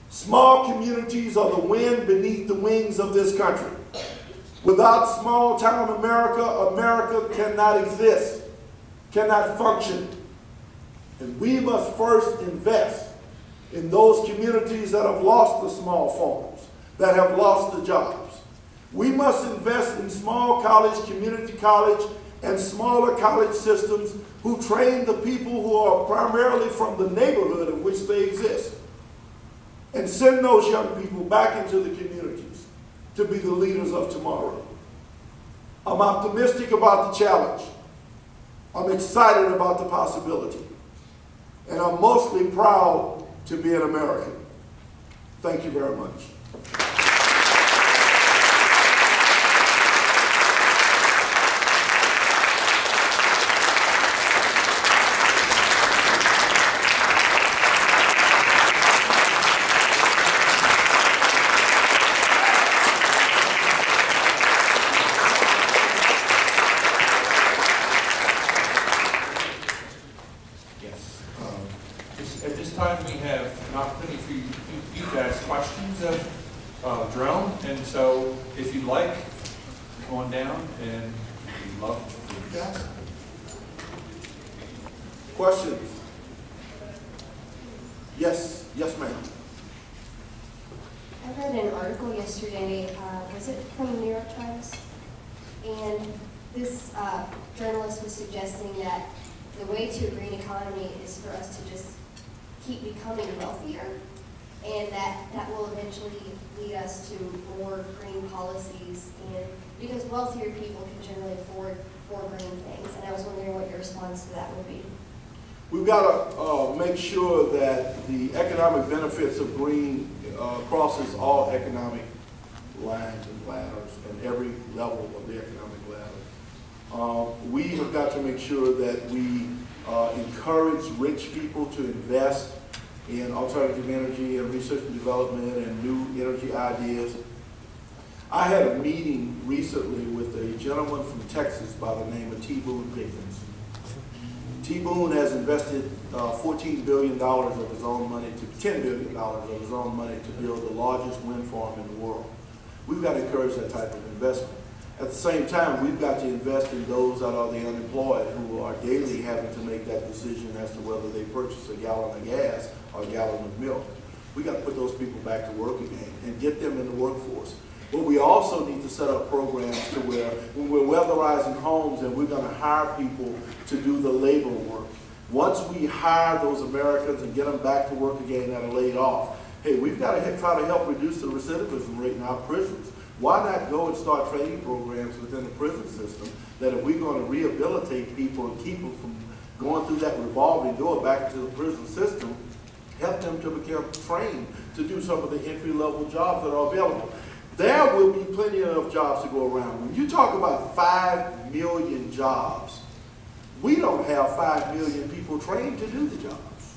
Small communities are the wind beneath the wings of this country. Without small town America, America cannot exist, cannot function. And we must first invest in those communities that have lost the small farms, that have lost the jobs. We must invest in small college, community college, and smaller college systems who train the people who are primarily from the neighborhood in which they exist, and send those young people back into the communities to be the leaders of tomorrow. I'm optimistic about the challenge. I'm excited about the possibility. And I'm mostly proud to be an American. Thank you very much. Jerome, and so if you'd like, come on down, and we'd love for you guys. Questions? Yes, yes, ma'am. I read an article yesterday, was it from the New York Times? And this journalist was suggesting that the way to a green economy is for us to just keep becoming wealthier, and that will eventually lead us to more green policies, and because wealthier people can generally afford more green things. And I was wondering what your response to that would be. We've got to make sure that the economic benefits of green crosses all economic lines and ladders and every level of the economic ladder. We have got to make sure that we encourage rich people to invest in alternative energy and research and development and new energy ideas. I had a meeting recently with a gentleman from Texas by the name of T. Boone Pickens. T. Boone has invested $14 billion of his own money to $10 billion of his own money to build the largest wind farm in the world. We've got to encourage that type of investment. At the same time, we've got to invest in those that are the unemployed who are daily having to make that decision as to whether they purchase a gallon of gas or a gallon of milk. We've got to put those people back to work again and get them in the workforce. But we also need to set up programs to where when we're weatherizing homes and we're going to hire people to do the labor work, once we hire those Americans and get them back to work again that are laid off, hey, we've got to try to help reduce the recidivism rate in our prisons. Why not go and start training programs within the prison system that if we're going to rehabilitate people and keep them from going through that revolving door back into the prison system, help them to become trained to do some of the entry-level jobs that are available. There will be plenty of jobs to go around. When you talk about 5 million jobs, we don't have 5 million people trained to do the jobs.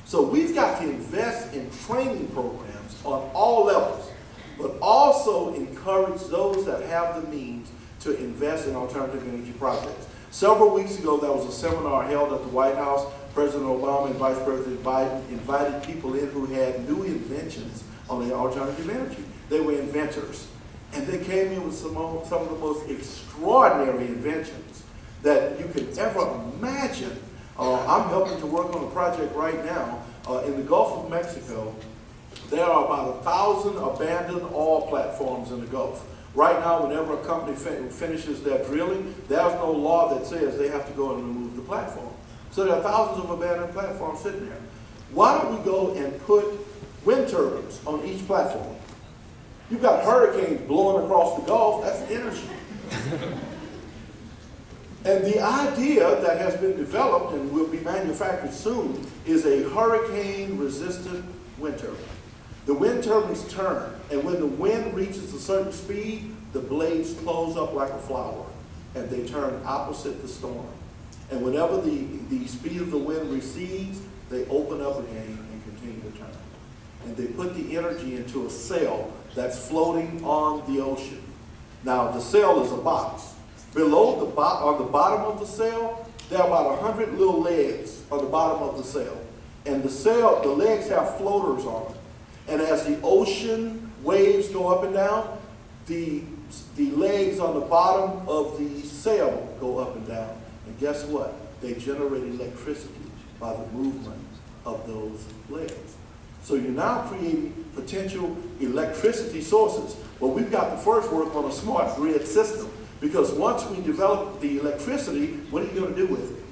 So we've got to invest in training programs on all levels, but also encourage those that have the means to invest in alternative energy projects. Several weeks ago, there was a seminar held at the White House. President Obama and Vice President Biden invited people in who had new inventions on the alternative energy. They were inventors. And they came in with some of the most extraordinary inventions that you could ever imagine. I'm helping to work on a project right now in the Gulf of Mexico. There are about 1,000 abandoned oil platforms in the Gulf. Right now, whenever a company finishes their drilling, there's no law that says they have to go and remove the platform. So there are thousands of abandoned platforms sitting there. Why don't we go and put wind turbines on each platform? You've got hurricanes blowing across the Gulf, that's energy. And the idea that has been developed and will be manufactured soon is a hurricane-resistant wind turbine. The wind turbines turn, and when the wind reaches a certain speed, the blades close up like a flower, and they turn opposite the storm. And whenever the speed of the wind recedes, they open up again and continue to turn. And they put the energy into a cell that's floating on the ocean. Now, the cell is a box. Below on the bottom of the cell, there are about 100 little legs on the bottom of the cell. And the legs have floaters on them. And as the ocean waves go up and down, the legs on the bottom of the sail go up and down. And guess what? They generate electricity by the movement of those legs. So you're now creating potential electricity sources. Well, we've got to first work on a smart grid system, because once we develop the electricity, what are you going to do with it?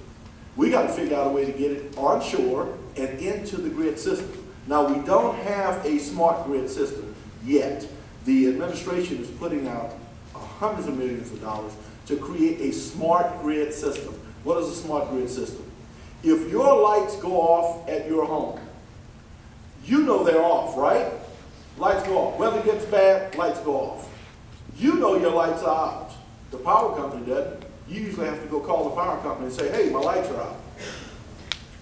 We got to figure out a way to get it onshore and into the grid system. Now, we don't have a smart grid system yet. The administration is putting out hundreds of millions of dollars to create a smart grid system. What is a smart grid system? If your lights go off at your home, you know they're off, right? Lights go off. Weather gets bad, lights go off. You know your lights are out. The power company doesn't. You usually have to go call the power company and say, hey, my lights are out.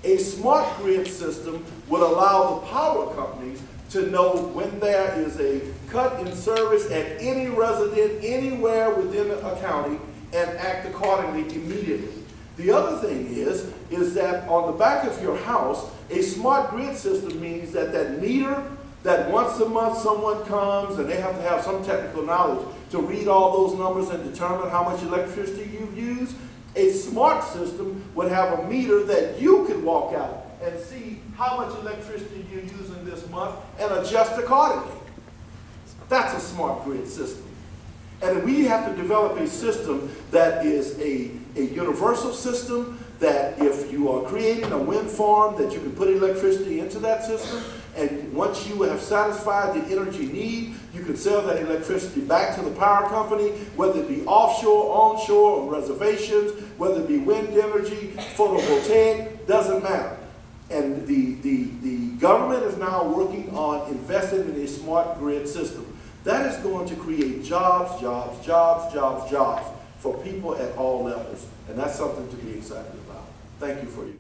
A smart grid system would allow the power companies to know when there is a cut in service at any resident anywhere within a county and act accordingly immediately. The other thing is that on the back of your house, a smart grid system means that that meter, that once a month someone comes and they have to have some technical knowledge to read all those numbers and determine how much electricity you've used, a smart system would have a meter that you could walk out and see how much electricity you're using this month and adjust accordingly. That's a smart grid system. And we have to develop a system that is a universal system, that if you are creating a wind farm, that you can put electricity into that system, and once you have satisfied the energy need, you can sell that electricity back to the power company, whether it be offshore, onshore, on reservations, whether it be wind energy, photovoltaic, doesn't matter. And the government is now working on investing in a smart grid system. That is going to create jobs, jobs, jobs, jobs, jobs for people at all levels. And that's something to be excited about. Thank you for your